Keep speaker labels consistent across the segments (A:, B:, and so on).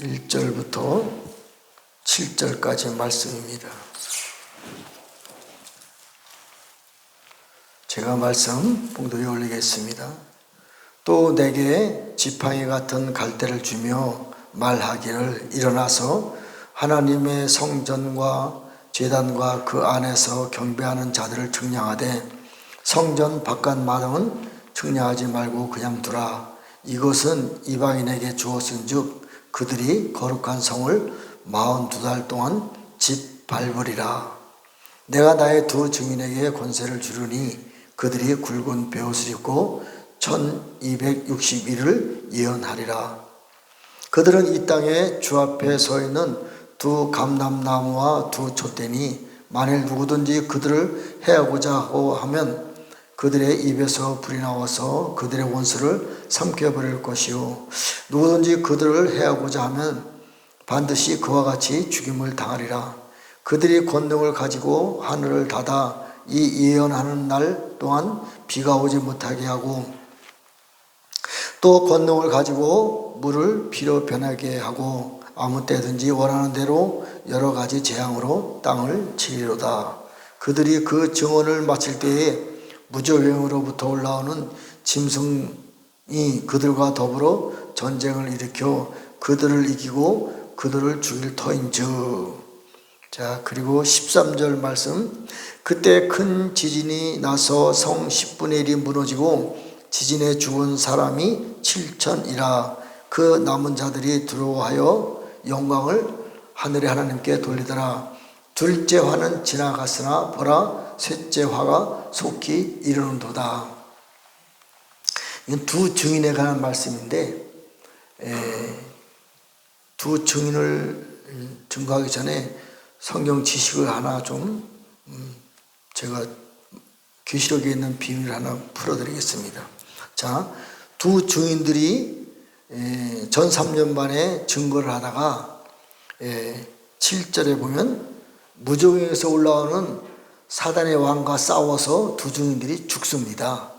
A: 1절부터 7절까지 말씀입니다. 제가 말씀 봉독에 올리겠습니다. 또 내게 지팡이 같은 갈대를 주며 말하기를 일어나서 하나님의 성전과 제단과 그 안에서 경배하는 자들을 측량하되 성전 바깥 마당은 측량하지 말고 그냥 두라. 이것은 이방인에게 주었은즉 그들이 거룩한 성을 42달 동안 짓밟으리라. 내가 나의 두 증인에게 권세를 주르니 그들이 굵은 베옷을 입고 1261을 예언하리라. 그들은 이 땅에 주 앞에 서 있는 두 감람나무와 두 촛대니 만일 누구든지 그들을 해하고자 하고 하면 그들의 입에서 불이 나와서 그들의 원수를 삼켜버릴 것이요 누구든지 그들을 해하고자 하면 반드시 그와 같이 죽임을 당하리라. 그들이 권능을 가지고 하늘을 닫아 이 예언하는 날 동안 비가 오지 못하게 하고 또 권능을 가지고 물을 피로 변하게 하고 아무 때든지 원하는 대로 여러 가지 재앙으로 땅을 치리로다. 그들이 그 증언을 마칠 때에 무저행으로부터 올라오는 짐승이 그들과 더불어 전쟁을 일으켜 그들을 이기고 그들을 죽일 터인즉. 자, 그리고 13절 말씀. 그때 큰 지진이 나서 성 10분의 1이 무너지고 지진에 죽은 사람이 7천이라. 그 남은 자들이 두려워하여 영광을 하늘의 하나님께 돌리더라. 둘째 화는 지나갔으나 보라 셋째 화가 속히 이르는도다. 이건 두 증인에 관한 말씀인데 두 증인을 증거하기 전에 성경 지식을 하나 좀 제가 계시록에 있는 비밀을 하나 풀어드리겠습니다. 자, 두 증인들이 전 3년 만에 증거를 하다가 7절에 보면 무저행에서 올라오는 사단의 왕과 싸워서 두 증인들이 죽습니다.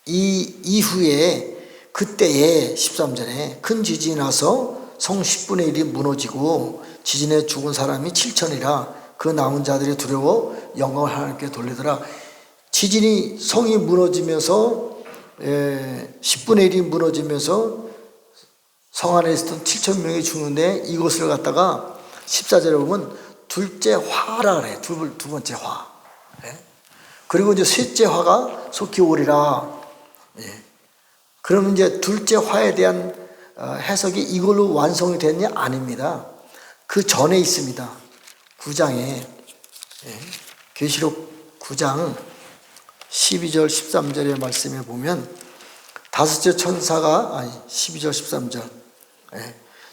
A: 이 이후에 그때에 13절에 큰 지진이 나서 성 10분의 1이 무너지고 지진에 죽은 사람이 7천이라. 그 남은 자들이 두려워 영광을 하나님께 돌리더라. 지진이 성이 무너지면서 10분의 1이 무너지면서 성 안에 있었던 7천 명이 죽는데 이것을 갖다가 14절에 보면 둘째 화라 그래. 두 번째 화. 그리고 이제 셋째 화가 속히 오리라. 그러면 이제 둘째 화에 대한 해석이 이걸로 완성이 됐냐? 아닙니다. 그 전에 있습니다. 9장에 계시록 9장 12절 13절의 말씀에 보면 다섯째 천사가 12절 13절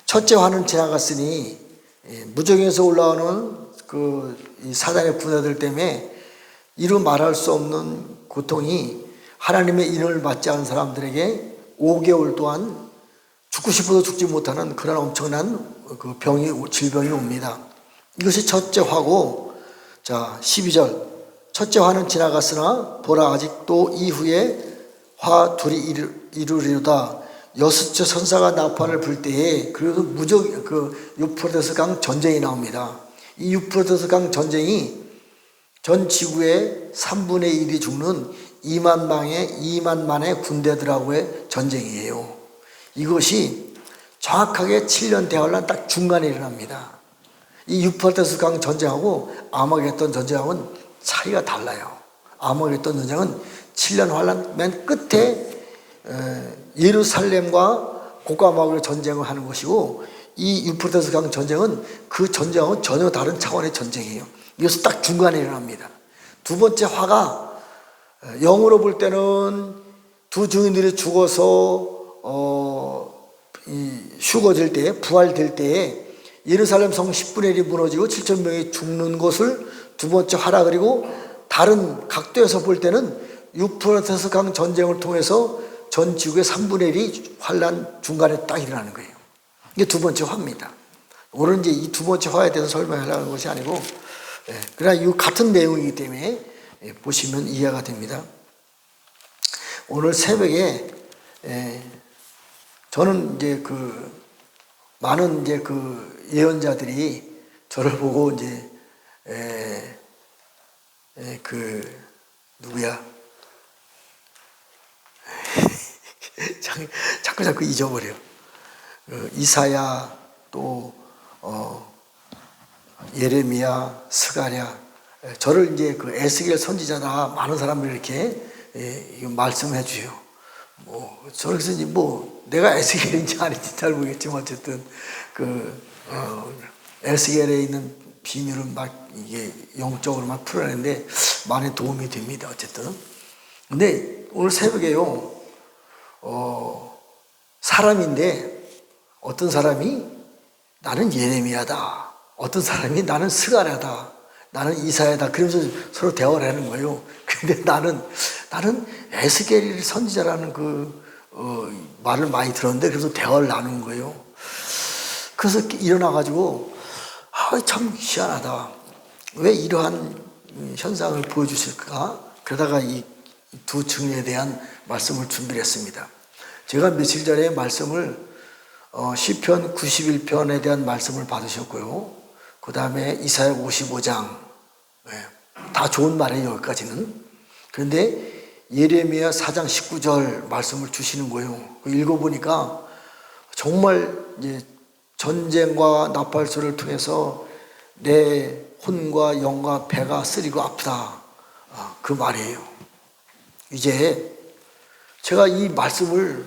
A: 첫째 화는 지나갔으니 무저행에서 올라오는 그 사단의 군대들 때문에 이루 말할 수 없는 고통이 하나님의 인을 받지 않은 사람들에게 5개월 동안 죽고 싶어도 죽지 못하는 그런 엄청난 그 질병이 옵니다. 이것이 첫째 화고, 자 12절 첫째 화는 지나갔으나 보라 아직도 이후에 화 둘이 이루리로다. 여섯째 천사가 나팔을 불 때에 그래서 그 유프라테스 강 전쟁이 나옵니다. 이 유프라테스 강 전쟁이 전 지구의 3분의 1이 죽는 2만 만의 군대들하고의 전쟁이에요. 이것이 정확하게 7년 대환란 딱 중간에 일어납니다. 이 유프라테스 강 전쟁하고 아마겟돈 전쟁하고는 차이가 달라요. 아마겟돈 전쟁은 7년 환란 맨 끝에 예루살렘과 고가마을의 전쟁을 하는 것이고 이 유프라테스 강 전쟁은 그 전쟁하고 전혀 다른 차원의 전쟁이에요. 이것은 딱 중간에 일어납니다. 두 번째 화가 영으로 볼 때는 두 증인들이 죽어서 휴거될 때, 부활될 때에 예루살렘 성 10분의 1이 무너지고 7천 명이 죽는 것을 두 번째 화라. 그리고 다른 각도에서 볼 때는 유프라테스 강 전쟁을 통해서 전 지구의 3분의 1이 환란 중간에 딱 일어나는 거예요. 이게 두 번째 화입니다. 오늘 이제 이 두 번째 화에 대해서 설명하려는 것이 아니고, 그러나 이 같은 내용이기 때문에 보시면 이해가 됩니다. 오늘 새벽에 저는 이제 많은 이제 그 예언자들이 저를 보고 이제 그 누구야? 자꾸 잊어버려. 이사야 또 예레미야, 스가랴, 저를 이제 그 에스겔 선지자다 많은 사람들이 이렇게 말씀해 주요. 저기서 이제 내가 에스겔인지 아닌지 잘 모르겠지만 어쨌든 에스겔에 있는 비밀을 막 이게 영적으로 막 풀어내는데 많이 도움이 됩니다. 어쨌든. 근데 오늘 새벽에요, 사람인데 어떤 사람이 나는 예레미야다, 어떤 사람이 나는 스가랴다, 나는 이사야다, 그러면서 서로 대화를 하는 거예요. 근데 나는 에스겔 선지자라는 말을 많이 들었는데 그래서 대화를 나누는 거예요. 그래서 일어나가지고 참 희한하다, 왜 이러한 현상을 보여주실까? 그러다가 이 두 증인에 대한 말씀을 준비를 했습니다. 제가 며칠 전에 말씀을 시편 91편에 대한 말씀을 받으셨고요. 그 다음에 이사야 55장, 다 좋은 말이에요, 여기까지는. 그런데 예레미야 4장 19절 말씀을 주시는 거예요. 읽어보니까 정말 이제 전쟁과 나팔소를 통해서 내 혼과 영과 배가 쓰리고 아프다, 그 말이에요. 이제 제가 이 말씀을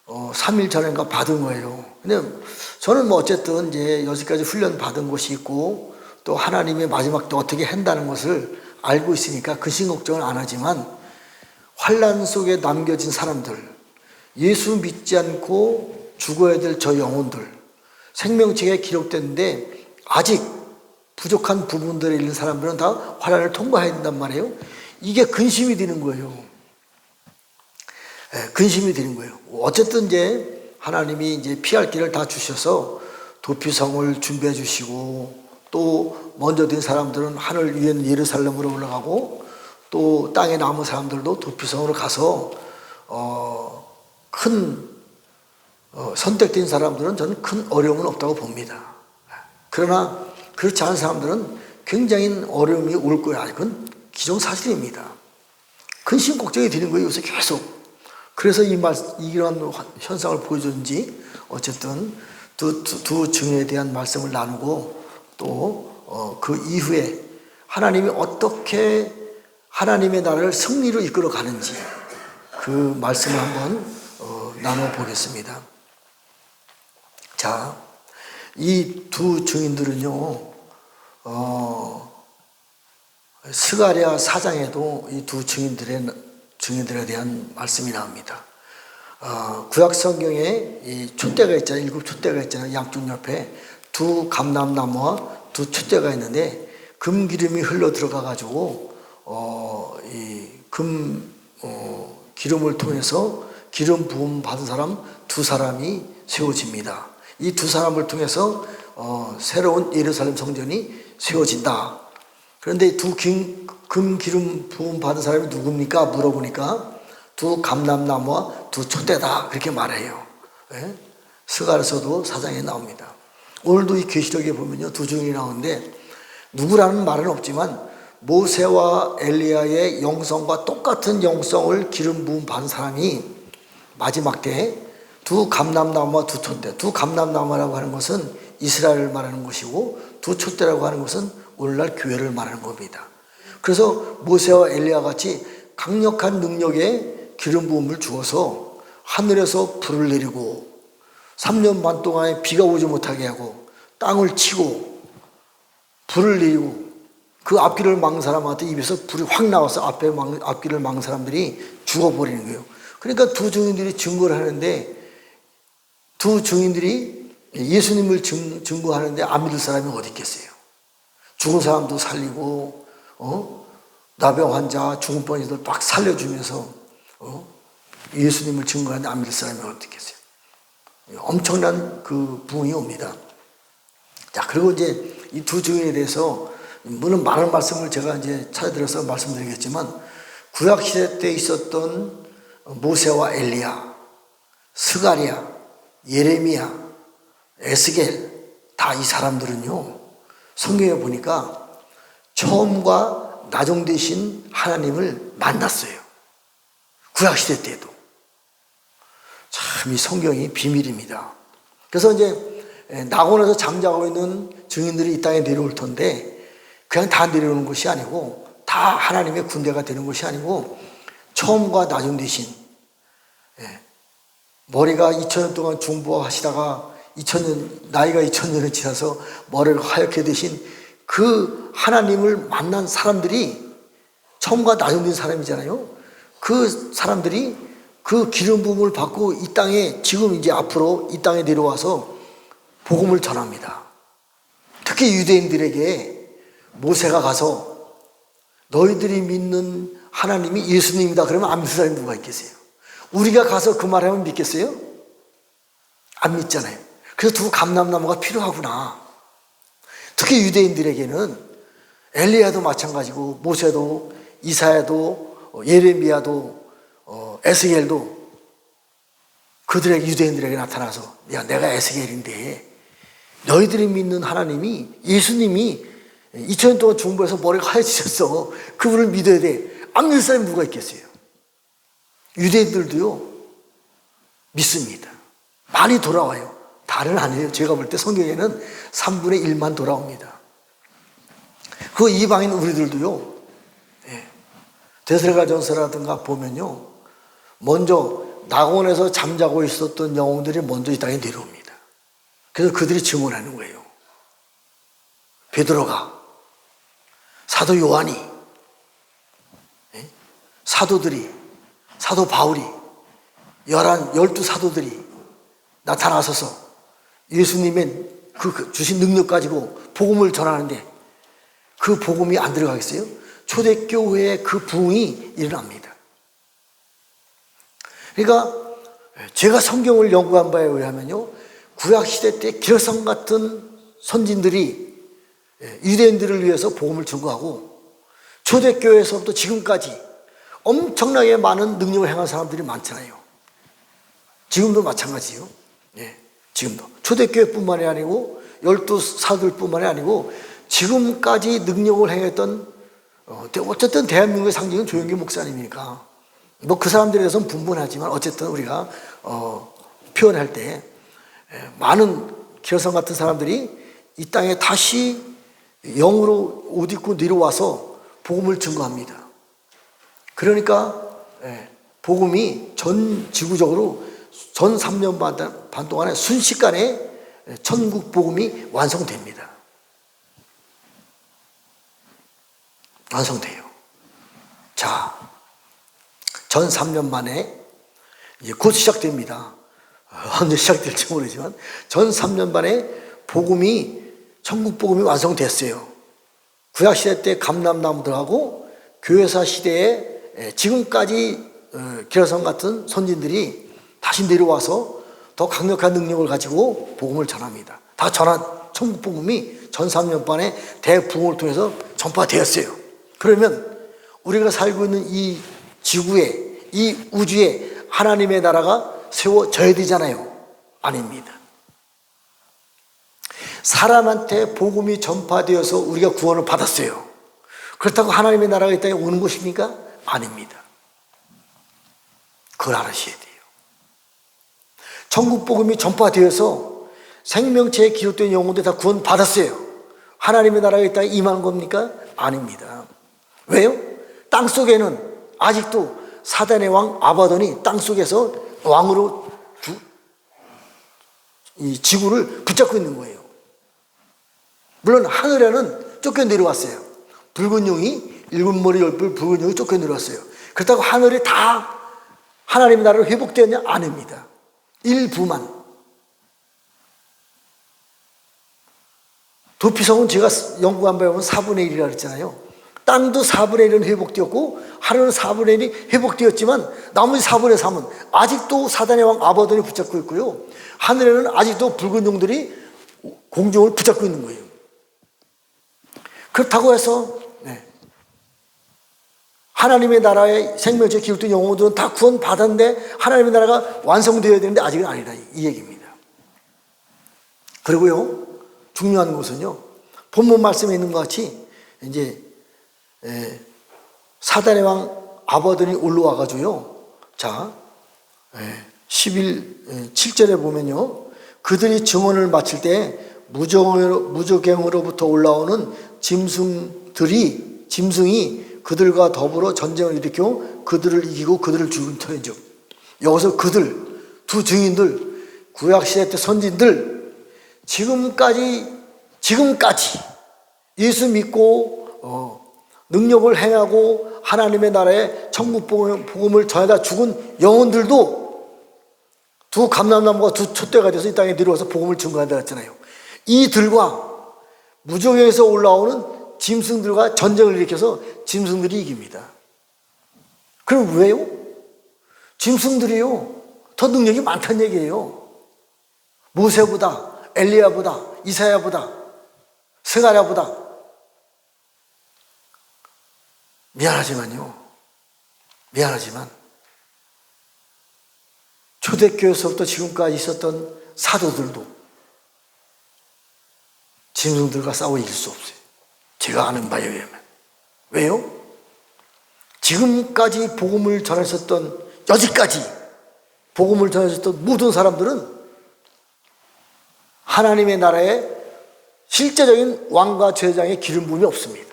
A: 3일 전인가 받은 거예요. 근데 저는 어쨌든 이제 여기까지 훈련 받은 것이 있고 또 하나님의 마지막 때 어떻게 한다는 것을 알고 있으니까 근심 걱정을 안 하지만, 환난 속에 남겨진 사람들, 예수 믿지 않고 죽어야 될 저 영혼들, 생명책에 기록됐는데 아직 부족한 부분들에 있는 사람들은 다 환난을 통과해야 된단 말이에요. 이게 근심이 되는 거예요. 근심이 되는 거예요. 어쨌든 이제 하나님이 이제 피할 길을 다 주셔서 도피성을 준비해 주시고, 또 먼저 된 사람들은 하늘 위에 예루살렘으로 올라가고, 또 땅에 남은 사람들도 도피성으로 가서 선택된 사람들은 저는 큰 어려움은 없다고 봅니다. 그러나 그렇지 않은 사람들은 굉장히 어려움이 올 거야. 그건 기정사실입니다. 근심 걱정이 되는 거예요, 요새 계속. 그래서 이런 현상을 보여줬는지 어쨌든 두 증인에 대한 말씀을 나누고, 또 그 이후에 하나님이 어떻게 하나님의 나라를 승리로 이끌어 가는지 그 말씀을 한번 나눠 보겠습니다. 자, 이 두 증인들은요, 스가랴 4장에도 이 두 증인들에 대한 말씀이 나옵니다. 구약 성경에 이 촛대가 있잖아요. 7 촛대가 있잖아요. 양쪽 옆에 두 감람나무와 두 촛대가 있는데 금기름이 흘러 들어가 가지고 기름을 통해서 기름 부음 받은 사람 두 사람이 세워집니다. 이 두 사람을 통해서 새로운 예루살렘 성전이 세워진다. 그런데 두 금기름 부음 받은 사람이 누굽니까? 물어보니까 두 감람나무와 두 촛대다, 그렇게 말해요. 스가랴서도 4장에 나옵니다. 오늘도 이 계시록에 보면요, 두 증인이 나오는데 누구라는 말은 없지만 모세와 엘리야의 영성과 똑같은 영성을 기름 부음 받은 사람이 마지막 때에 두 감람나무와 두 촛대, 두 감람나무라고 하는 것은 이스라엘을 말하는 것이고 두 촛대라고 하는 것은 오늘날 교회를 말하는 겁니다. 그래서 모세와 엘리야 같이 강력한 능력의 기름 부음을 주어서 하늘에서 불을 내리고 3년 반 동안에 비가 오지 못하게 하고 땅을 치고 불을 내리고, 그 앞길을 막는 사람한테 입에서 불이 확 나와서 앞길을 막는 사람들이 죽어버리는 거예요. 그러니까 두 증인들이 증거를 하는데, 두 증인들이 예수님을 증거하는데 안 믿을 사람이 어디 있겠어요? 죽은 사람도 살리고, 나병 환자, 죽은 뻔히들 막 살려주면서 예수님을 증거하는데 안 믿을 사람이 어디 있겠어요? 엄청난 그 부흥이 옵니다. 자, 그리고 이제 이 두 증인에 대해서 물론 많은 말씀을 제가 이제 찾아들어서 말씀드리겠지만, 구약 시대 때 있었던 모세와 엘리야, 스가랴, 예레미야, 에스겔, 다 이 사람들은요, 성경에 보니까 처음과 나중 되신 하나님을 만났어요. 구약시대 때도. 참 이 성경이 비밀입니다. 그래서 이제 낙원에서 잠자고 있는 증인들이 이 땅에 내려올 텐데 그냥 다 내려오는 것이 아니고 다 하나님의 군대가 되는 것이 아니고 처음과 나중 되신, 머리가 2000년 동안 중보하시다가 나이가 2000년을 지나서 머리를 하얗게 되신 그 하나님을 만난 사람들이 처음과 나중 된 사람이잖아요. 그 사람들이 그 기름 부음을 받고 이 땅에 지금 이제 앞으로 이 땅에 내려와서 복음을 전합니다. 특히 유대인들에게 모세가 가서 너희들이 믿는 하나님이 예수님이다 그러면 안 믿는 사람이 누가 있겠어요? 우리가 가서 그 말하면 믿겠어요? 안 믿잖아요. 그래서 두 감람나무가 필요하구나. 특히 유대인들에게는 엘리야도 마찬가지고 모세도 이사야도 예레미야도 에스겔도 그들에게 유대인들에게 나타나서 야 내가 에스겔인데 너희들이 믿는 하나님이 예수님이 2000년 동안 중보해서 머리가 하얘지셨어. 그분을 믿어야 돼. 안 믿는 사람이 누가 있겠어요? 유대인들도요 믿습니다. 많이 돌아와요. 다는 아니에요. 제가 볼 때 성경에는 3분의 1만 돌아옵니다. 그 이방인 우리들도요, 데스레가전서라든가 보면요, 먼저 낙원에서 잠자고 있었던 영혼들이 먼저 이 땅에 내려옵니다. 그래서 그들이 증언하는 거예요. 베드로가, 사도 요한이, 사도들이, 사도 바울이, 12 사도들이 나타나서서 예수님의 그 주신 능력 가지고 복음을 전하는데 그 복음이 안 들어가겠어요? 초대교회의 그 부흥이 일어납니다. 그러니까 제가 성경을 연구한 바에 의하면요, 구약시대 때 기라성 같은 선진들이 유대인들을 위해서 복음을 증거하고 초대교회에서부터 지금까지 엄청나게 많은 능력을 행한 사람들이 많잖아요. 지금도 마찬가지예요. 지금도 초대교회뿐만이 아니고 12 사도들뿐만이 아니고 지금까지 능력을 행했던 어쨌든 대한민국의 상징은 조영기 목사님이니까 뭐 그 사람들에 대해서는 분분하지만 어쨌든 우리가 표현할 때 많은 기라성 같은 사람들이 이 땅에 다시 영으로 옷 입고 내려와서 복음을 증거합니다. 그러니까 복음이 전 지구적으로 전 3년 반 동안에 순식간에 천국 복음이 완성됩니다. 완성돼요. 자, 전 3년 만에 이제 곧 시작됩니다. 언제 시작될지 모르지만 전 3년 만에 천국 복음이 완성됐어요. 구약시대 때 감람나무들하고 교회사 시대에 지금까지 기라성 같은 선진들이 다시 내려와서 더 강력한 능력을 가지고 복음을 전합니다. 다 전한 천국 복음이 전 3년 반에 대부흥을 통해서 전파되었어요. 그러면 우리가 살고 있는 이 지구에, 이 우주에 하나님의 나라가 세워져야 되잖아요. 아닙니다. 사람한테 복음이 전파되어서 우리가 구원을 받았어요. 그렇다고 하나님의 나라가 이 땅에 오는 것입니까? 아닙니다. 그걸 알으셔야 돼요. 천국 복음이 전파되어서 생명체에 기록된 영혼들 다 구원 받았어요. 하나님의 나라가 이 땅에 임하는 겁니까? 아닙니다. 왜요? 땅 속에는 아직도 사단의 왕 아바돈이 땅 속에서 왕으로 이 지구를 붙잡고 있는 거예요. 물론 하늘에는 쫓겨 내려왔어요. 붉은 용이, 7머리 10뿔 붉은 용이 쫓겨 내려왔어요. 그렇다고 하늘이 다 하나님의 나라로 회복되었냐? 아닙니다. 일부만. 도피성은 제가 연구한 바에 보면 4분의 1이라고 했잖아요. 땅도 4분의 1은 회복되었고 하늘은 4분의 1이 회복되었지만 나머지 4분의 3은 아직도 사단의 왕 아바돈이 붙잡고 있고요. 하늘에는 아직도 붉은 용들이 공중을 붙잡고 있는 거예요. 그렇다고 해서 하나님의 나라의 생명체에 기록된 영혼들은 다 구원 받았는데 하나님의 나라가 완성되어야 되는데 아직은 아니다, 이 얘기입니다. 그리고요, 중요한 것은요, 본문 말씀에 있는 것 같이 이제 사단의 왕 아바돈이 올라와가지고요, 자 7절에 보면요, 그들이 증언을 마칠 때 무저갱으로부터 올라오는 짐승이 그들과 더불어 전쟁을 일으켜 그들을 이기고 그들을 죽인 터이죠. 여기서 그들, 두 증인들, 구약시대 때 선진들, 지금까지 예수 믿고 능력을 행하고 하나님의 나라에 천국 복음을 전하다 죽은 영혼들도 두 감람나무가 두 촛대가 돼서 이 땅에 내려와서 복음을 증거한다 했잖아요. 이들과 무저갱에서 올라오는 짐승들과 전쟁을 일으켜서 짐승들이 이깁니다. 그럼 왜요? 짐승들이요, 더 능력이 많다는 얘기예요. 모세보다, 엘리야보다, 이사야보다, 스가랴보다. 미안하지만 초대교회에서부터 지금까지 있었던 사도들도 짐승들과 싸워 이길 수 없어요. 제가 아는 바에 의하면. 왜요? 지금까지 복음을 전하셨던, 여지까지 복음을 전하셨던 모든 사람들은 하나님의 나라에 실제적인 왕과 제사장의 기름 부음이 없습니다.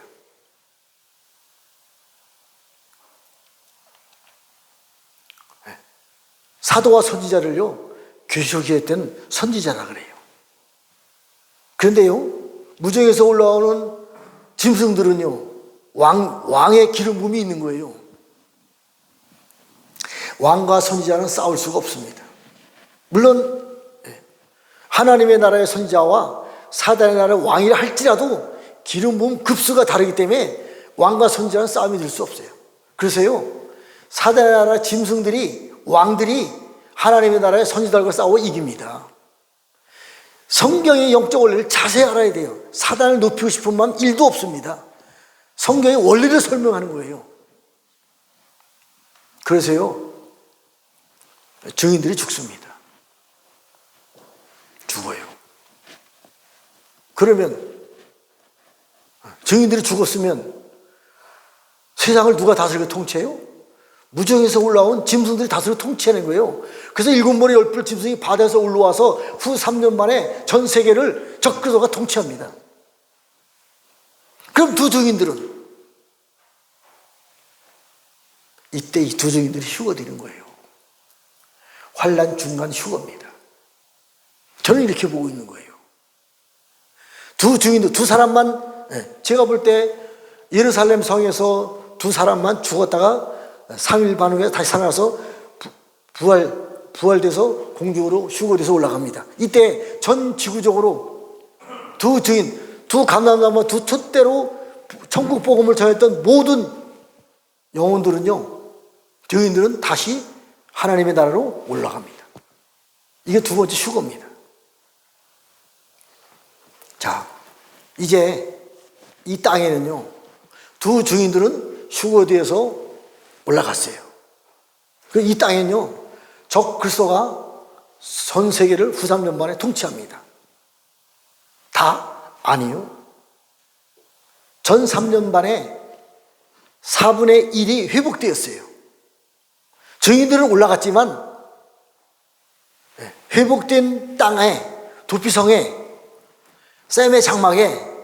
A: 사도와 선지자를요, 계시록에 때는 선지자라 그래요. 그런데요, 무저갱에서 올라오는 짐승들은요, 왕의 기름 부음이 있는 거예요. 왕과 선지자는 싸울 수가 없습니다. 물론 하나님의 나라의 선지자와 사단의 나라의 왕이라 할지라도 기름 부음 급수가 다르기 때문에 왕과 선지자는 싸움이 될 수 없어요. 그래서요, 사단의 나라 짐승들이, 왕들이 하나님의 나라의 선지자들과 싸워 이깁니다. 성경의 영적 원리를 자세히 알아야 돼요. 사단을 높이고 싶은 마음 1도 없습니다. 성경의 원리를 설명하는 거예요. 그래서요, 증인들이 죽습니다. 죽어요. 그러면 증인들이 죽었으면 세상을 누가 다스리고 통치해요? 무저갱에서 올라온 짐승들이 다스리고 통치하는 거예요. 그래서 7머리 10뿔 짐승이 바다에서 올라와서 후 3년 만에 전 세계를 적 그리스도가 통치합니다. 그럼 두 증인들은 이때 이 두 증인들이 휴거되는 거예요. 환난 중간 휴거입니다. 저는 이렇게 보고 있는 거예요. 두 증인들, 두 사람만, 제가 볼 때 예루살렘 성에서 두 사람만 죽었다가 3일 반 후에 다시 살아나서 부활돼서 공중으로 휴거돼서 올라갑니다. 이때 전 지구적으로 두 증인, 두 감람나무, 두 촛대로 천국 복음을 전했던 모든 영혼들은요, 증인들은 다시 하나님의 나라로 올라갑니다. 이게 두 번째 휴거입니다. 자, 이제 이 땅에는요, 두 증인들은 휴거되어서 올라갔어요. 이 땅에는요, 적 그리스도가 전 세계를 후 3년 만에 통치합니다. 다? 아니요. 전 3년 만에 4분의 1이 회복되었어요. 증인들은 올라갔지만 회복된 땅에, 도피성에, 샘의 장막에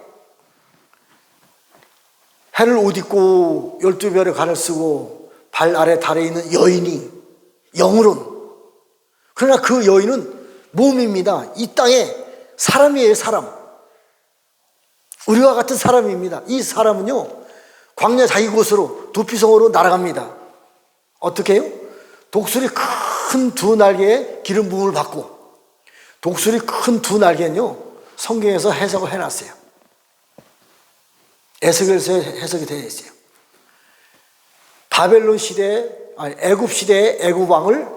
A: 해를 옷 입고 12별의 관을 쓰고 발 아래 달에 있는 여인이, 영으론, 그러나 그 여인은 몸입니다. 이 땅에 사람이에요. 사람. 우리와 같은 사람입니다. 이 사람은요, 광야 자기 곳으로, 도피성으로 날아갑니다. 어떻게 해요? 독수리 큰 두 날개에 기름 부음을 받고, 독수리 큰 두 날개는요, 성경에서 해석을 해놨어요. 에스겔에서 해석이 되어 있어요. 바벨론 시대에, 애굽 시대의 애굽 왕을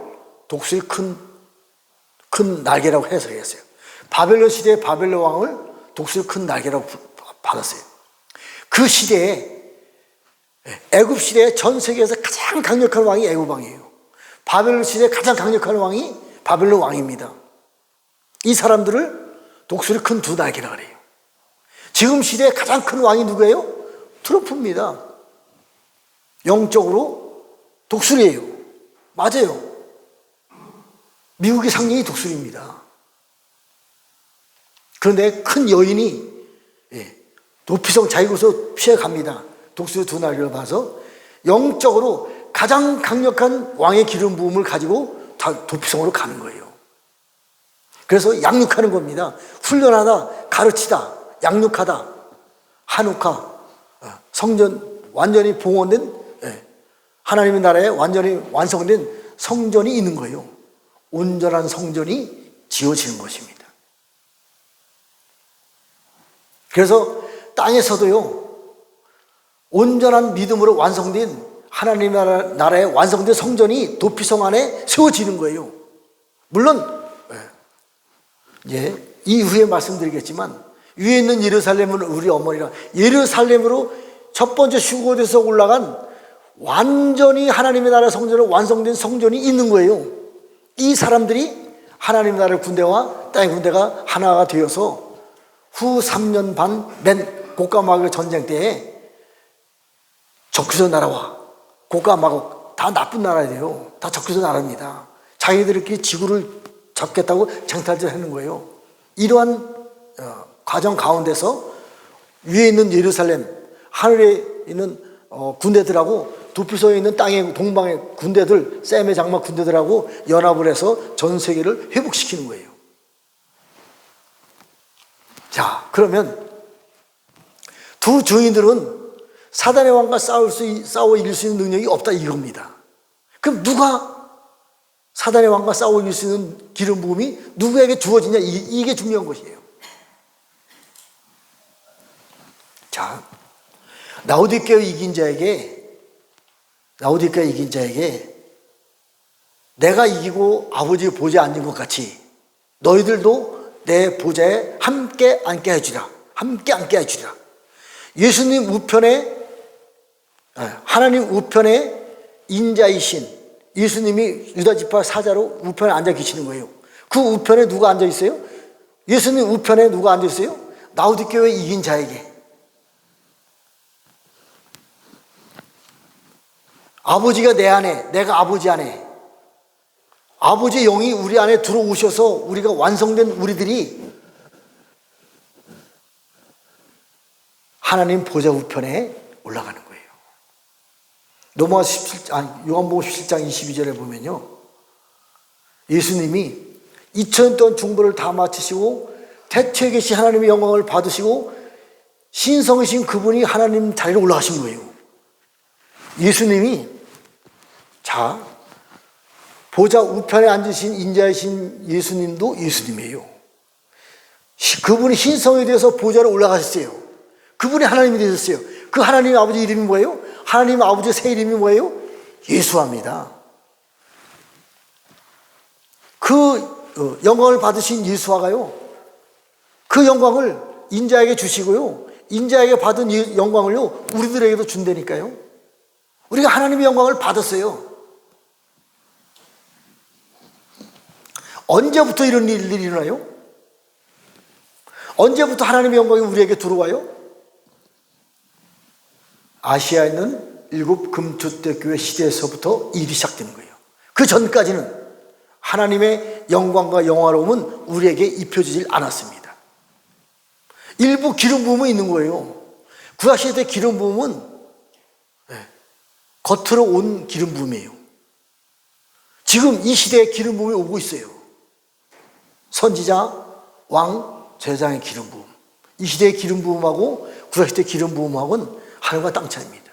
A: 독수리 큰 날개라고 해석했어요. 바벨론 시대의 바벨론 왕을 독수리 큰 날개라고 받았어요. 그 시대에, 애굽 시대에 전 세계에서 가장 강력한 왕이 애굽 왕이에요. 바벨론 시대에 가장 강력한 왕이 바벨론 왕입니다. 이 사람들을 독수리 큰 두 날개라 그래요. 지금 시대에 가장 큰 왕이 누구예요? 트럼프입니다. 영적으로 독수리예요. 맞아요. 미국의 상징이 독수리입니다. 그런데 큰 여인이 도피성 자기곳으로 피해갑니다. 독수리 두 날개를 봐서 영적으로 가장 강력한 왕의 기름 부음을 가지고 다 도피성으로 가는 거예요. 그래서 양육하는 겁니다. 훈련하다, 가르치다, 양육하다, 한옥화, 성전 완전히 봉헌된 하나님의 나라에 완전히 완성된 성전이 있는 거예요. 온전한 성전이 지어지는 것입니다. 그래서 땅에서도요, 온전한 믿음으로 완성된 하나님의 나라에 완성된 성전이 도피성 안에 세워지는 거예요. 물론 이후에 말씀드리겠지만 위에 있는 예루살렘은 우리 어머니라, 예루살렘으로 첫 번째 휴거돼서 올라간 완전히 하나님의 나라 성전으로 완성된 성전이 있는 거예요. 이 사람들이 하나님의 나라 군대와 땅의 군대가 하나가 되어서 후 3년 반 맨 고가마고 전쟁 때에 적그리스도 나라와 고가마고 다 나쁜 나라예요. 다 적그리스도 나라입니다. 자기들끼리 지구를 잡겠다고 쟁탈전을 하는 거예요. 이러한 과정 가운데서 위에 있는 예루살렘, 하늘에 있는 군대들하고 도피소에 있는 땅의 동방의 군대들, 셈의 장막 군대들하고 연합을 해서 전 세계를 회복시키는 거예요. 자, 그러면 두 증인들은 사단의 왕과 싸워 이길 수 있는 능력이 없다 이겁니다. 그럼 누가 사단의 왕과 싸워 이길 수 있는 기름 부음이 누구에게 주어지냐, 이게 중요한 것이에요. 자, 라오디게아 이긴 자에게 내가 이기고 아버지 보좌에 앉은 것 같이 너희들도 내 보좌에 함께 앉게 해주라. 함께 앉게 해주라. 예수님 우편에, 하나님 우편에 인자이신 예수님이 유다지파 사자로 우편에 앉아 계시는 거예요. 그 우편에 누가 앉아 있어요? 예수님 우편에 누가 앉아 있어요? 라오디게아 이긴 자에게. 아버지가 내 안에, 내가 아버지 안에, 아버지의 영이 우리 안에 들어오셔서 우리가 완성된 우리들이 하나님 보좌 우편에 올라가는 거예요. 요한복음 17장 22절에 보면요, 예수님이 2000년 동안 중보를 다 마치시고 태초에 계신 하나님의 영광을 받으시고 신성이신 그분이 하나님 자리로 올라가신 거예요. 예수님이, 자, 보좌 우편에 앉으신 인자이신 예수님도 예수님이에요. 그분이 신성에 대해서 보좌로 올라가셨어요. 그분이 하나님이 되셨어요. 그 하나님의 아버지 이름이 뭐예요? 하나님 아버지의 새 이름이 뭐예요? 예수아입니다. 그 영광을 받으신 예수아가요, 그 영광을 인자에게 주시고요, 인자에게 받은 영광을요 우리들에게도 준다니까요. 우리가 하나님의 영광을 받았어요. 언제부터 이런 일들이 일어나요? 언제부터 하나님의 영광이 우리에게 들어와요? 아시아에 있는 7 금주택교회 시대에서부터 일이 시작되는 거예요. 그 전까지는 하나님의 영광과 영화로움은 우리에게 입혀지질 않았습니다. 일부 기름 부음은 있는 거예요. 구약시대 기름 부음은 겉으로 온 기름 부음이에요. 지금 이 시대에 기름 부음이 오고 있어요. 선지자, 왕, 제사장의 기름 부음. 이 시대의 기름 부음하고 구약시대 기름 부음하고는 하늘과 땅 차이입니다.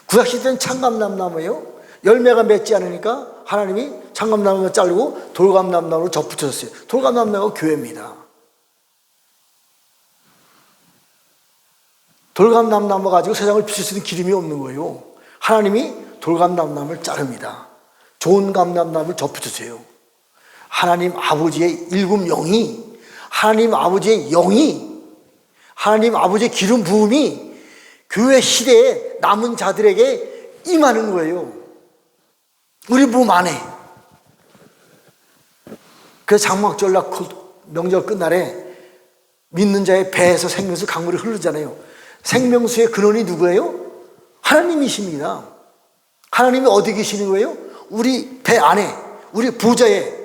A: 구약시대는 창감남나무예요. 열매가 맺지 않으니까 하나님이 창감나무를 자르고 돌감남나무로 접붙였어요. 돌감남나무가 교회입니다. 돌감남나무 가지고 세상을 비출 수 있는 기름이 없는 거예요. 하나님이 돌감남나무를 자릅니다. 좋은 감남나무를 접붙여주세요. 하나님 아버지의 일곱 영이, 하나님 아버지의 영이, 하나님 아버지의 기름 부음이 교회 시대에 남은 자들에게 임하는 거예요. 우리 몸 안에. 그래서 장막절락 명절 끝날에 믿는 자의 배에서 생명수 강물이 흐르잖아요. 생명수의 근원이 누구예요? 하나님이십니다. 하나님이 어디 계시는 거예요? 우리 배 안에, 우리 보좌에.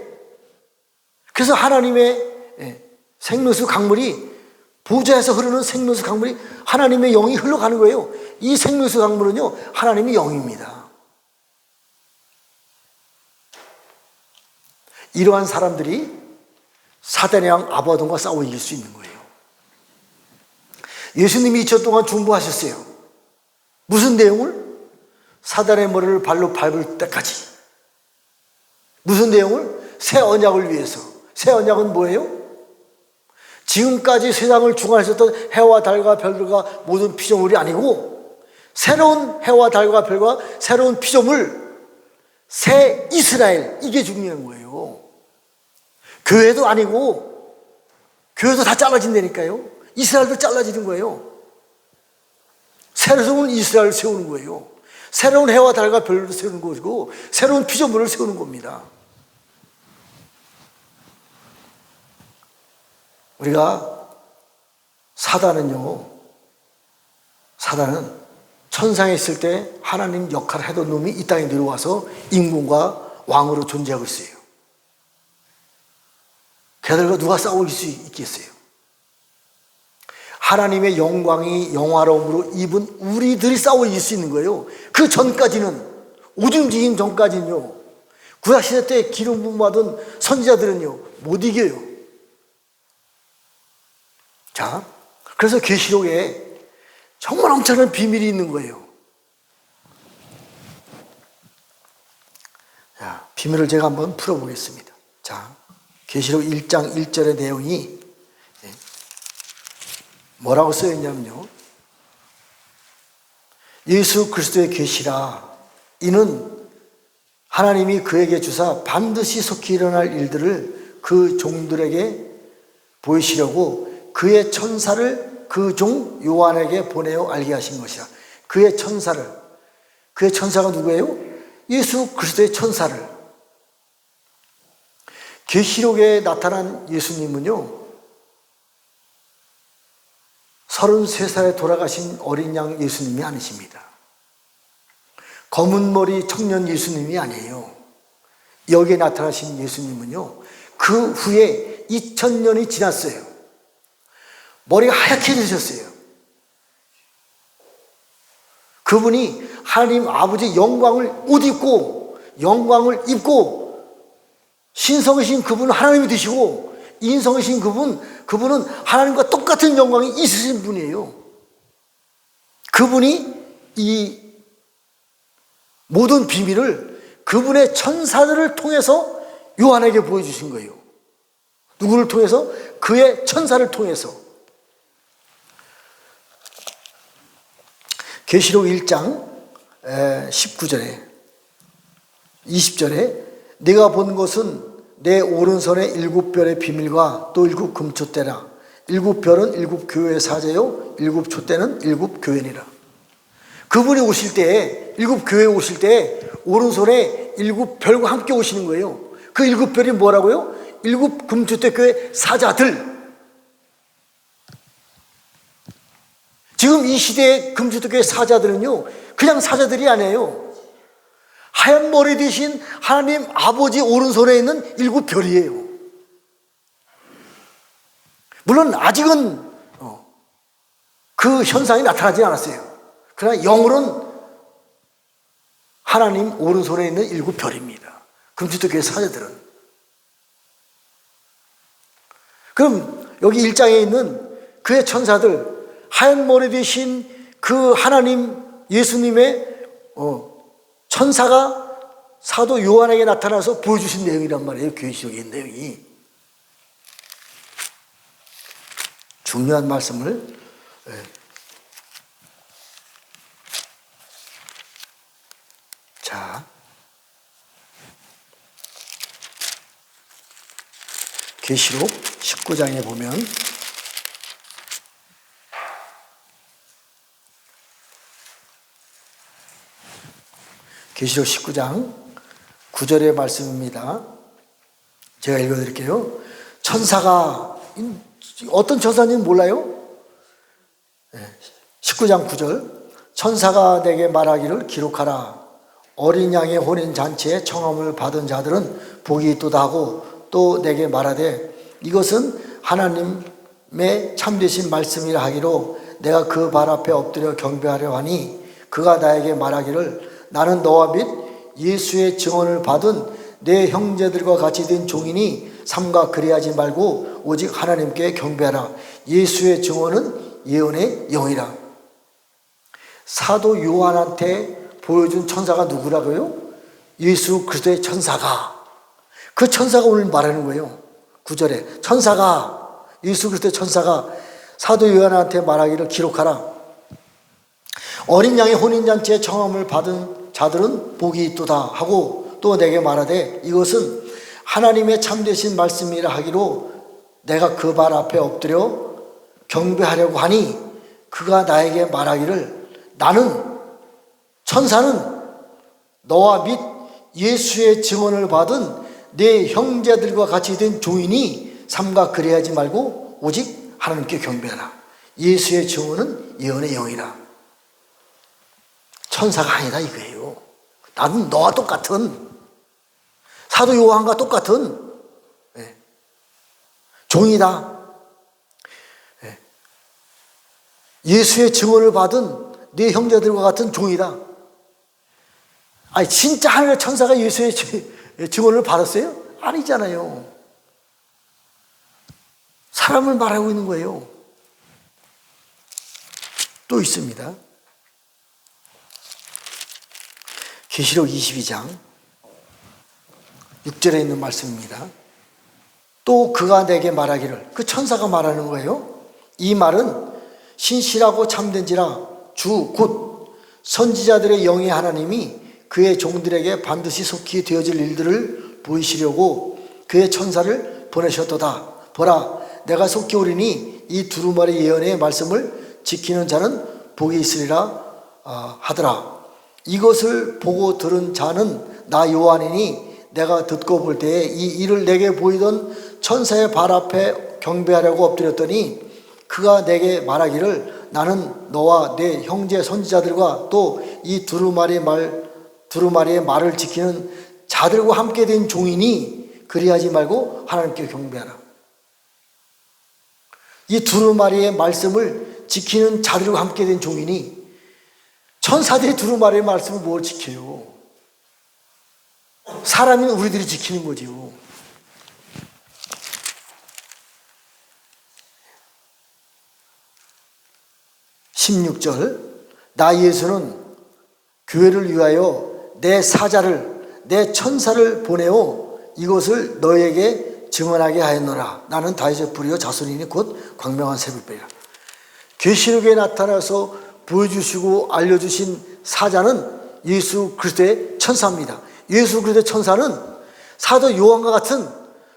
A: 그래서 하나님의 생명수 강물이, 보좌에서 흐르는 생명수 강물이 하나님의 영이 흘러가는 거예요. 이 생명수 강물은요, 하나님의 영입니다. 이러한 사람들이 사단의 양 아바돈과 싸워 이길 수 있는 거예요. 예수님이 2000 동안 중보하셨어요. 무슨 내용을? 사단의 머리를 발로 밟을 때까지. 무슨 내용을? 새 언약을 위해서. 새 언약은 뭐예요? 지금까지 세상을 주관하셨던 해와 달과 별들과 모든 피조물이 아니고 새로운 해와 달과 별과 새로운 피조물, 새 이스라엘, 이게 중요한 거예요. 교회도 아니고, 교회도 다 잘라진다니까요. 이스라엘도 잘라지는 거예요. 새로운 이스라엘을 세우는 거예요. 새로운 해와 달과 별을 세우는 것이고 새로운 피조물을 세우는 겁니다. 우리가 사단은 천상에 있을 때 하나님 역할을 하던 놈이 이 땅에 내려와서 임금과 왕으로 존재하고 있어요. 걔들과 누가 싸울 수 있겠어요? 하나님의 영광이 영화로움으로 입은 우리들이 싸워 이길 수 있는 거예요. 그 전까지는, 오줌지긴 전까지는요, 구약시대 때 기름 부음 받은 선지자들은요 못 이겨요. 자, 그래서 계시록에 정말 엄청난 비밀이 있는 거예요. 자, 비밀을 제가 한번 풀어보겠습니다. 자, 계시록 1장 1절의 내용이 뭐라고 써있냐면요, 예수 그리스도의 계시라, 이는 하나님이 그에게 주사 반드시 속히 일어날 일들을 그 종들에게 보이시려고 그의 천사를 그 종 요한에게 보내어 알게 하신 것이라. 그의 천사가 누구예요? 예수 그리스도의 천사를. 계시록에 나타난 예수님은요, 33살에 돌아가신 어린 양 예수님이 아니십니다. 검은 머리 청년 예수님이 아니에요. 여기에 나타나신 예수님은요, 그 후에 2000년이 지났어요. 머리가 하얗게 되셨어요. 그분이 하나님 아버지 영광을 옷 입고, 영광을 입고, 신성이신 그분은 하나님이 되시고, 인성이신 그분은 하나님과 똑같은 영광이 있으신 분이에요. 그분이 이 모든 비밀을 그분의 천사들을 통해서 요한에게 보여주신 거예요. 누구를 통해서? 그의 천사를 통해서. 계시록 1장 19절에 20절에 내가 본 것은 내 오른손에 7별의 비밀과 또 7 금촛대라. 7별은 7 교회의 사제요, 7 촛대는 7 교회니라. 그분이 오실 때, 7 교회에 오실 때 오른손에 7 별과 함께 오시는 거예요. 그 7 별이 뭐라고요? 7 금촛대 교회 사자들. 지금 이 시대의 금촛대 교회 사자들은요, 그냥 사자들이 아니에요. 하얀 머리 대신 하나님 아버지 오른손에 있는 7 별이에요. 물론 아직은 그 현상이 나타나지 않았어요. 그러나 영으로는 하나님 오른손에 있는 7 별입니다. 금빛도 교회 사자들은. 그럼 여기 1장에 있는 그의 천사들, 하얀 머리 대신 그 하나님 예수님의 천사가 사도 요한에게 나타나서 보여주신 내용이란 말이에요. 계시록의 내용이. 중요한 말씀을. 자, 계시록 19장에 보면 계시록 19장 9절의 말씀입니다. 제가 읽어드릴게요. 천사가 어떤 천사인지 몰라요? 19장 9절 천사가 내게 말하기를 기록하라. 어린 양의 혼인잔치에 청함을 받은 자들은 복이 있도다 하고 또 내게 말하되 이것은 하나님의 참되신 말씀이라 하기로 내가 그 발 앞에 엎드려 경배하려 하니 그가 나에게 말하기를 나는 너와 및 예수의 증언을 받은 내 형제들과 같이 된 종이니 삼가 그리하지 말고 오직 하나님께 경배하라. 예수의 증언은 예언의 영이라. 사도 요한한테 보여준 천사가 누구라고요? 예수 그리스도의 천사가. 그 천사가 오늘 말하는 거예요. 9절에 천사가, 예수 그리스도의 천사가 사도 요한한테 말하기를 기록하라. 어린 양의 혼인잔치에 청함을 받은 자들은 복이 있도다 하고 또 내게 말하되 이것은 하나님의 참되신 말씀이라 하기로 내가 그 발 앞에 엎드려 경배하려고 하니 그가 나에게 말하기를 나는 천사는 너와 및 예수의 증언을 받은 내 형제들과 같이 된 종이니 삼가 그리하지 말고 오직 하나님께 경배하라. 예수의 증언은 예언의 영이라. 천사가 아니다 이거예요. 나는 너와 똑같은 사도 요한과 똑같은 종이다. 예수의 증언을 받은 네 형제들과 같은 종이다. 아니 진짜 하늘의 천사가 예수의 증언을 받았어요? 아니잖아요. 사람을 말하고 있는 거예요. 또 있습니다. 계시록 22장 6절에 있는 말씀입니다. 또 그가 내게 말하기를, 그 천사가 말하는 거예요. 이 말은 신실하고 참된지라 주 곧 선지자들의 영의 하나님이 그의 종들에게 반드시 속히 되어질 일들을 보이시려고 그의 천사를 보내셨도다. 보라, 내가 속히 오리니 이 두루마리 예언의 말씀을 지키는 자는 복이 있으리라 하더라. 이것을 보고 들은 자는 나 요한이니 내가 듣고 볼 때에 이 일을 내게 보이던 천사의 발 앞에 경배하려고 엎드렸더니 그가 내게 말하기를 나는 너와 내 형제 선지자들과 또 이 두루마리의 말을 지키는 자들과 함께 된 종이니 그리하지 말고 하나님께 경배하라. 이 두루마리의 말씀을 지키는 자들과 함께 된 종이니 천사들이 두루마리의 말씀을 뭘 지켜요? 사람인 우리들이 지키는 거지요. (16절) 나 예수는 교회를 위하여 내 사자를 내 천사를 보내어 이것을 너에게 증언하게 하였노라. 나는 다윗의 뿌리요 자손이니 곧 광명한 새벽별이라. 계시록에 나타나서 보여주시고 알려주신 사자는 예수 그리스도의 천사입니다. 예수 그리스도의 천사는 사도 요한과 같은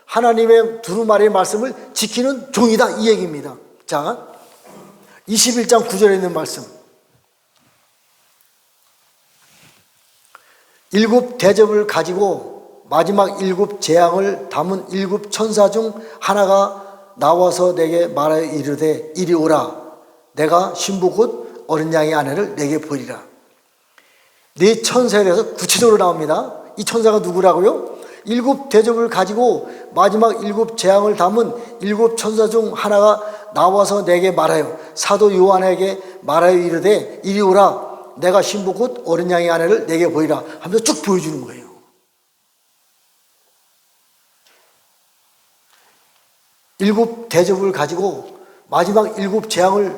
A: 하나님의 두루마리의 말씀을 지키는 종이다 이 얘기입니다. 자, 21장 9절에 있는 말씀. 일곱 대접을 가지고 마지막 일곱 재앙을 담은 일곱 천사 중 하나가 나와서 내게 말하여 이르되 이리 오라. 내가 신부 곧 어린 양의 아내를 내게 보이리라. 네 천사에 대해서 구체적으로 나옵니다. 이 천사가 누구라고요? 일곱 대접을 가지고 마지막 일곱 재앙을 담은 일곱 천사 중 하나가 나와서 내게 말하여 사도 요한에게 말하여 이르되 이리 오라. 내가 신부 곧 어린 양의 아내를 내게 보이라 하면서 쭉 보여주는 거예요. 일곱 대접을 가지고 마지막 일곱 재앙을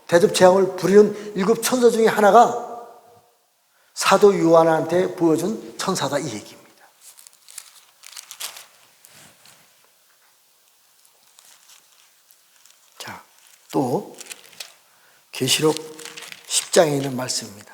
A: 대접 재앙을 부리는 일곱 천사 중에 하나가 사도 요한한테 보여준 천사다 이 얘기입니다. 자, 또 계시록 10장에 있는 말씀입니다.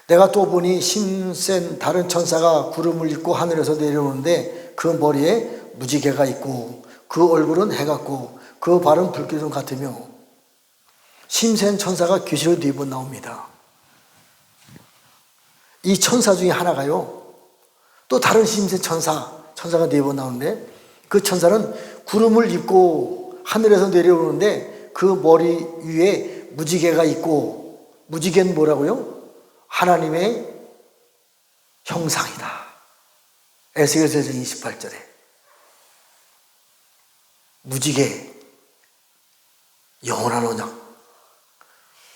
A: 내가 또 보니 힘센 다른 천사가 구름을 입고 하늘에서 내려오는데 그 머리에 무지개가 있고 그 얼굴은 해 같고 그 발은 불기둥 같으며 심센 천사가 계시록 4번 나옵니다. 이 천사 중에 하나가요, 또 다른 심센 천사가 4번 나오는데, 그 천사는 구름을 입고 하늘에서 내려오는데 그 머리 위에 무지개가 있고, 무지개는 뭐라고요? 하나님의 형상이다. 에스겔서 28절에 무지개, 영원한 언약.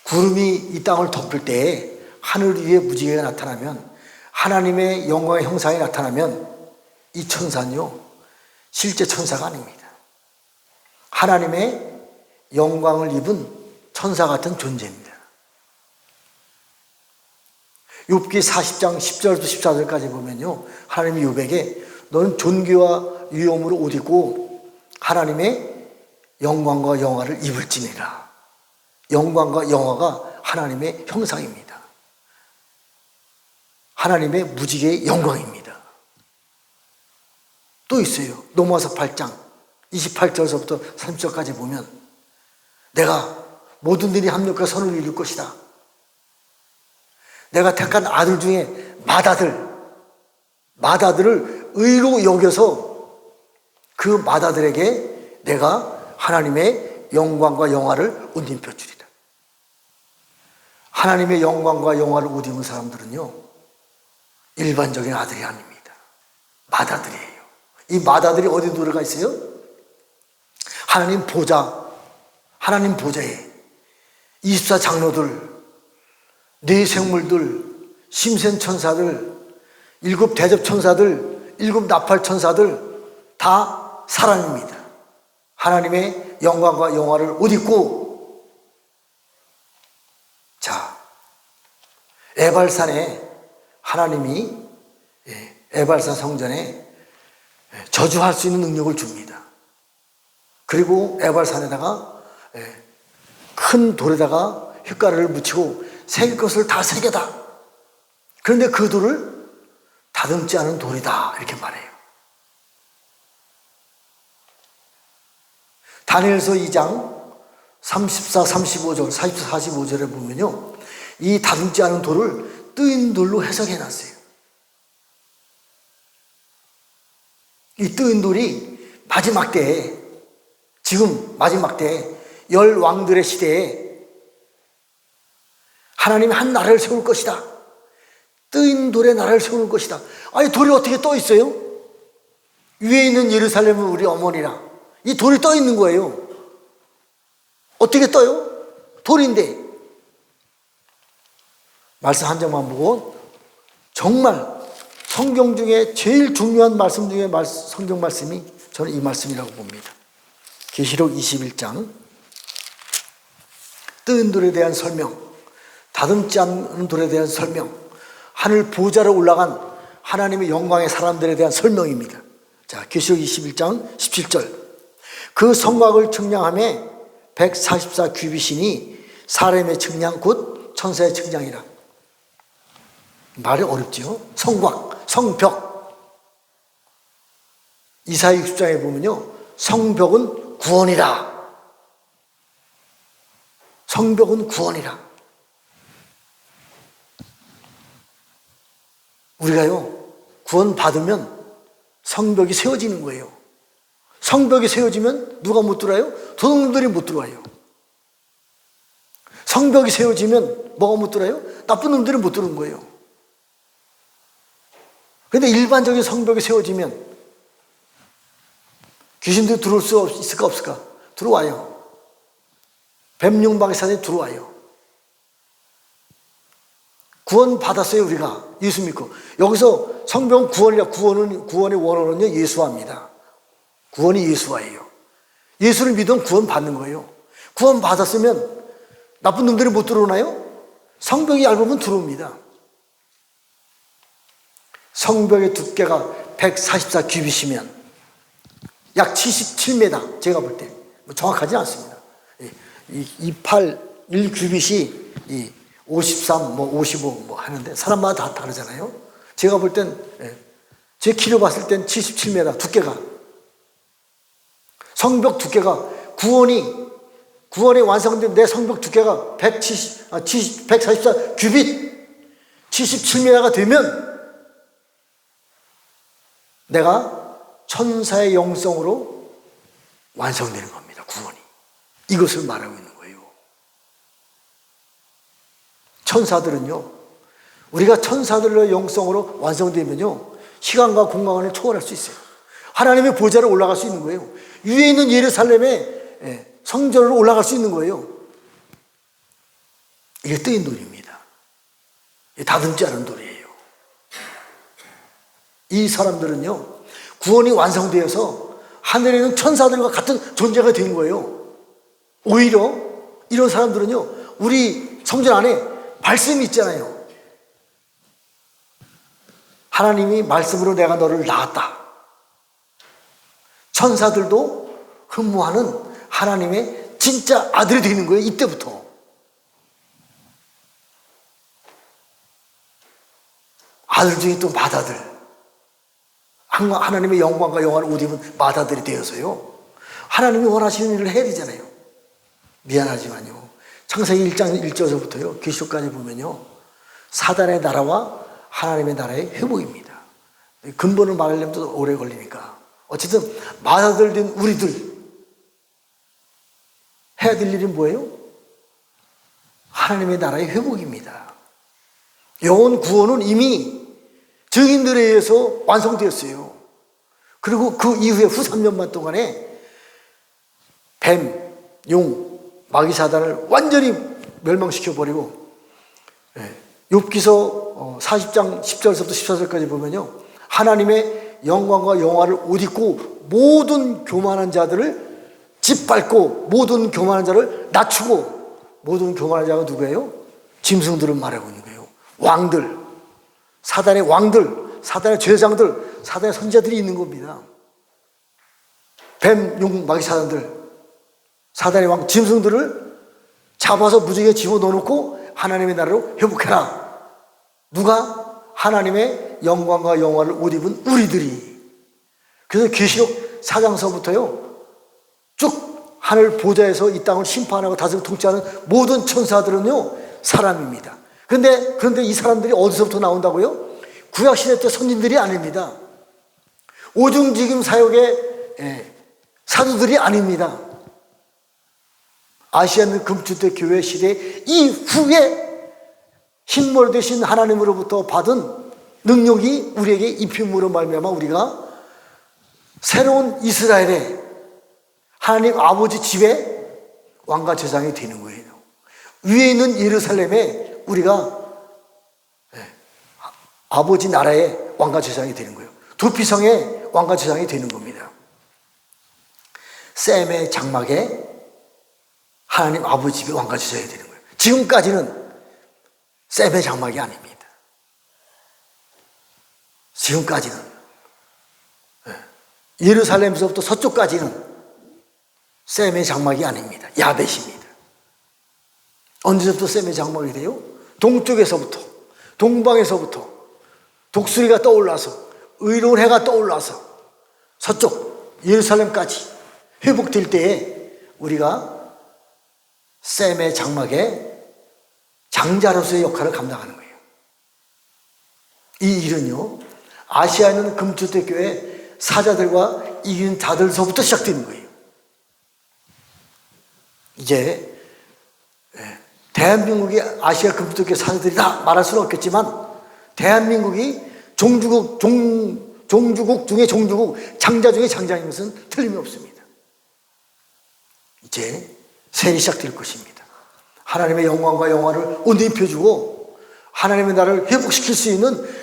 A: 구름이 이 땅을 덮을 때에 하늘 위에 무지개가 나타나면, 하나님의 영광의 형상이 나타나면 이 천사는요 실제 천사가 아닙니다. 하나님의 영광을 입은 천사 같은 존재입니다. 욥기 40장 10절부터 14절까지 보면요, 하나님이 욥에게 너는 존귀와 위엄으로 옷 입고 하나님의 영광과 영화를 입을지니라. 영광과 영화가 하나님의 형상입니다. 하나님의 무지개의 영광입니다. 또 있어요. 로마서 8장 28절서부터 30절까지 보면 내가 모든 일이 합력과 선을 이룰 것이다. 내가 택한 아들 중에 맏아들을 의로 여겨서 그 맏아들에게 내가 하나님의 영광과 영화를 옷 입혀 주리라. 하나님의 영광과 영화를 옷 입은 사람들은요 일반적인 아들이 아닙니다. 맏아들이에요. 이 맏아들이 어디 들어가 있어요? 하나님 보좌에 24 장로들, 4 생물들, 심센 천사들, 7 대접 천사들, 7 나팔 천사들 다 사람입니다. 하나님의 영광과 영화를 옷 입고, 자, 에발산에 하나님이 에발산 성전에 저주할 수 있는 능력을 줍니다. 그리고 에발산에다가 큰 돌에다가 휘가루를 묻히고 새길 것을 다 새겨다. 그런데 그 돌을 다듬지 않은 돌이다 이렇게 말해요. 다니엘서 2장 34, 35절, 44, 45절에 보면요, 이 다듬지 않은 돌을 뜨인 돌로 해석해 놨어요. 이 뜨인 돌이 마지막 때에, 지금 마지막 때에 10 왕들의 시대에 하나님이 한 나라를 세울 것이다. 뜨인 돌의 나라를 세울 것이다. 아니, 돌이 어떻게 떠 있어요? 위에 있는 예루살렘은 우리 어머니라. 이 돌이 떠 있는 거예요. 어떻게 떠요? 돌인데. 말씀 한 장만 보고, 정말 성경 중에 제일 중요한 말씀 중에 성경 말씀이 저는 이 말씀이라고 봅니다. 계시록 21장 뜨은 돌에 대한 설명, 다듬지 않는 돌에 대한 설명, 하늘 보좌로 올라간 하나님의 영광의 사람들에 대한 설명입니다. 자, 계시록 21장 17절. 그 성곽을 측량하며 144 규빗이니 사람의 측량 곧 천사의 측량이라. 말이 어렵지요? 성곽, 성벽. 이사야 60장에 보면요, 성벽은 구원이라. 성벽은 구원이라. 우리가요, 구원 받으면 성벽이 세워지는 거예요. 성벽이 세워지면 누가 못 들어와요? 도둑놈들이 못 들어와요. 성벽이 세워지면 뭐가 못 들어와요? 나쁜 놈들이 못 들어오는 거예요. 그런데 일반적인 성벽이 세워지면 귀신들이 들어올 수 있을까 없을까? 들어와요. 뱀용박사들이 들어와요. 구원 받았어요. 우리가 예수 믿고. 여기서 성벽은 구원이라. 구원의 원어는요 예수화입니다. 구원이 예수화예요. 예수를 믿으면 구원 받는 거예요. 구원 받았으면 나쁜 놈들이 못 들어오나요? 성벽이 얇으면 들어옵니다. 성벽의 두께가 144 규빗이면 약 77m, 제가 볼 때 정확하지 않습니다. 1 규빗이 53, 55 하는데 사람마다 다 다르잖아요. 제가 볼 땐, 제 키로 봤을 땐 77m 두께가. 성벽 두께가 구원이 완성된 내 성벽 두께가 144 규빗 77m가 되면 내가 천사의 영성으로 완성되는 겁니다. 구원이. 이것을 말하고 있는 거예요. 천사들은요, 우리가 천사들의 영성으로 완성되면요, 시간과 공간을 초월할 수 있어요. 하나님의 보좌로 올라갈 수 있는 거예요. 위에 있는 예루살렘의 성전으로 올라갈 수 있는 거예요. 이게 뜨인 돌입니다. 다듬지 않은 돌이에요. 이 사람들은요, 구원이 완성되어서 하늘에 있는 천사들과 같은 존재가 된 거예요. 오히려 이런 사람들은요, 우리 성전 안에 말씀이 있잖아요. 하나님이 말씀으로 내가 너를 낳았다. 천사들도 흠모하는 하나님의 진짜 아들이 되는 거예요. 이때부터. 아들 중에 또 맏아들. 하나님의 영광과 영화를 옷 입은 맏아들이 되어서요, 하나님이 원하시는 일을 해야 되잖아요. 미안하지만요, 창세기 1장 1절부터요 계시록까지 보면요, 사단의 나라와 하나님의 나라의 회복입니다. 근본을 말하려면 또 오래 걸리니까 어쨌든 맏아들 된 우리들 해야 될 일은 뭐예요? 하나님의 나라의 회복입니다. 영혼 구원은 이미 증인들에 의해서 완성되었어요. 그리고 그 이후에 후 3년만 동안에 뱀, 용, 마귀 사단을 완전히 멸망시켜버리고, 욥기서 40장 10절부터 14절까지 보면요, 하나님의 영광과 영화를 옷 입고 모든 교만한 자들을 짓밟고 모든 교만한 자를 낮추고, 모든 교만한 자가 누구예요? 짐승들을 말하고 있는 거예요. 왕들, 사단의 왕들, 사단의 제사장들, 사단의 선지자들이 있는 겁니다. 뱀, 용, 마귀 사단들, 사단의 왕, 짐승들을 잡아서 무지개에 집어넣어놓고 하나님의 나라로 회복해라. 누가? 하나님의 영광과 영화를 옷 입은 우리들이. 그래서 계시록 4장서부터요 쭉 하늘 보좌에서 이 땅을 심판하고 다스리고 통치하는 모든 천사들은요 사람입니다. 그런데 이 사람들이 어디서부터 나온다고요? 구약시대 때 선진들이 아닙니다. 오중지kim 사역의 사도들이 아닙니다. 아시아는 금주대 교회 시대 이후에 흰몰 되신 하나님으로부터 받은 능력이 우리에게 입힘으로 말미암아 우리가 새로운 이스라엘의 하나님 아버지 집의 왕과 제사장이 되는 거예요. 위에 있는 예루살렘에 우리가 아버지 나라의 왕과 제사장이 되는 거예요. 두피성의 왕과 제사장이 되는 겁니다. 셈의 장막에 하나님 아버지 집의 왕과 제사장이 되는 거예요. 지금까지는 셈의 장막이 아닙니다. 지금까지는 예루살렘에서부터 서쪽까지는 셈의 장막이 아닙니다. 야벳입니다. 언제부터 셈의 장막이 돼요? 동쪽에서부터, 동방에서부터 독수리가 떠올라서, 의로운 해가 떠올라서 서쪽 예루살렘까지 회복될 때에 우리가 셈의 장막의 장자로서의 역할을 감당하는 거예요. 이 일은요, 아시아에 있는 금주택교회 사자들과 이긴 자들서부터 시작되는 거예요. 이제 대한민국이 아시아 금주택교회 사자들이 다 말할 수는 없겠지만, 대한민국이 종주국 중에 종주국, 장자 중에 장자인 것은 틀림이 없습니다. 이제 세일이 시작될 것입니다. 하나님의 영광과 영화를 옷 입혀주고 하나님의 나라를 회복시킬 수 있는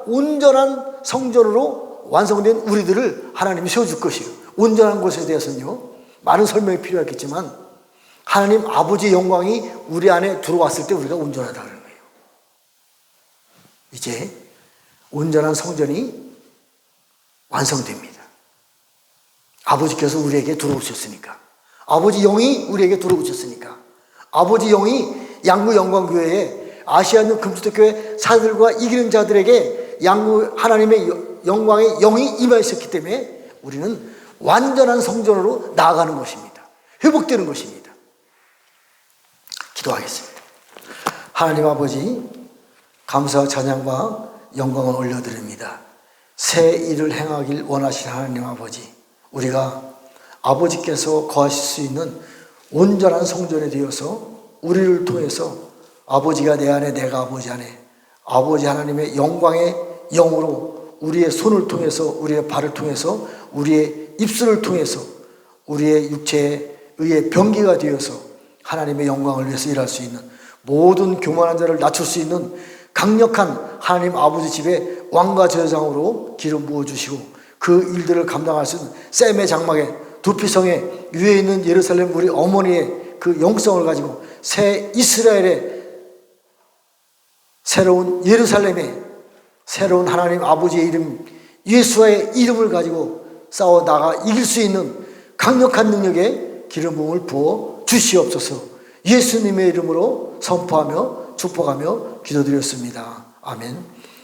A: 온전한 성전으로 완성된 우리들을 하나님이 세워줄 것이에요. 온전한 것에 대해서는요 많은 설명이 필요하겠지만, 하나님 아버지의 영광이 우리 안에 들어왔을 때 우리가 온전하다는 거예요. 이제 온전한 성전이 완성됩니다. 아버지께서 우리에게 들어오셨으니까, 아버지 영이 우리에게 들어오셨으니까, 아버지 영이 양구 영광교회에 아시아 있는 금주택교회 사들과 이기는 자들에게 양구 하나님의 영광의 영이 임하였기 때문에 우리는 완전한 성전으로 나아가는 것입니다. 회복되는 것입니다. 기도하겠습니다. 하나님 아버지, 감사와 찬양과 영광을 올려드립니다. 새 일을 행하길 원하시는 하나님 아버지, 우리가 아버지께서 거하실 수 있는 온전한 성전에 되어서 우리를 통해서 아버지가 내 안에, 내가 아버지 안에, 아버지 하나님의 영광의 영으로 우리의 손을 통해서, 우리의 발을 통해서, 우리의 입술을 통해서 우리의 육체에 의해 병기가 되어서 하나님의 영광을 위해서 일할 수 있는, 모든 교만한 자를 낮출 수 있는 강력한 하나님 아버지 집에 왕과 제사장으로 기름 부어주시고, 그 일들을 감당할 수 있는 셈의 장막에, 두피성에 위에 있는 예루살렘 우리 어머니의 그 영성을 가지고 새 이스라엘의 새로운 예루살렘의 새로운 하나님 아버지의 이름, 예수의 이름을 가지고 싸워 나가 이길 수 있는 강력한 능력의 기름 부음을 부어 주시옵소서. 예수님의 이름으로 선포하며 축복하며 기도드렸습니다. 아멘.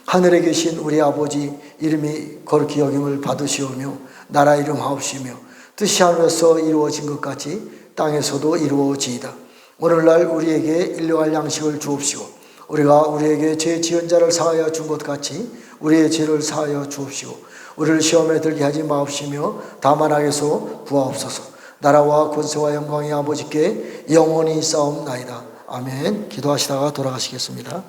A: 하늘에 계신 우리 아버지, 이름이 거룩히 여김을 받으시오며 나라 이름하옵시며 뜻이 하늘에서 이루어진 것 같이 땅에서도 이루어지이다. 오늘날 우리에게 일용할 양식을 주옵시고, 우리가 우리에게 죄 지은 자를 사하여 준 것 같이 우리의 죄를 사하여 주옵시고, 우리를 시험에 들게 하지 마옵시며 다만 악에서 구하옵소서. 나라와 권세와 영광이 아버지께 영원히 싸움나이다. 아멘. 기도하시다가 돌아가시겠습니다.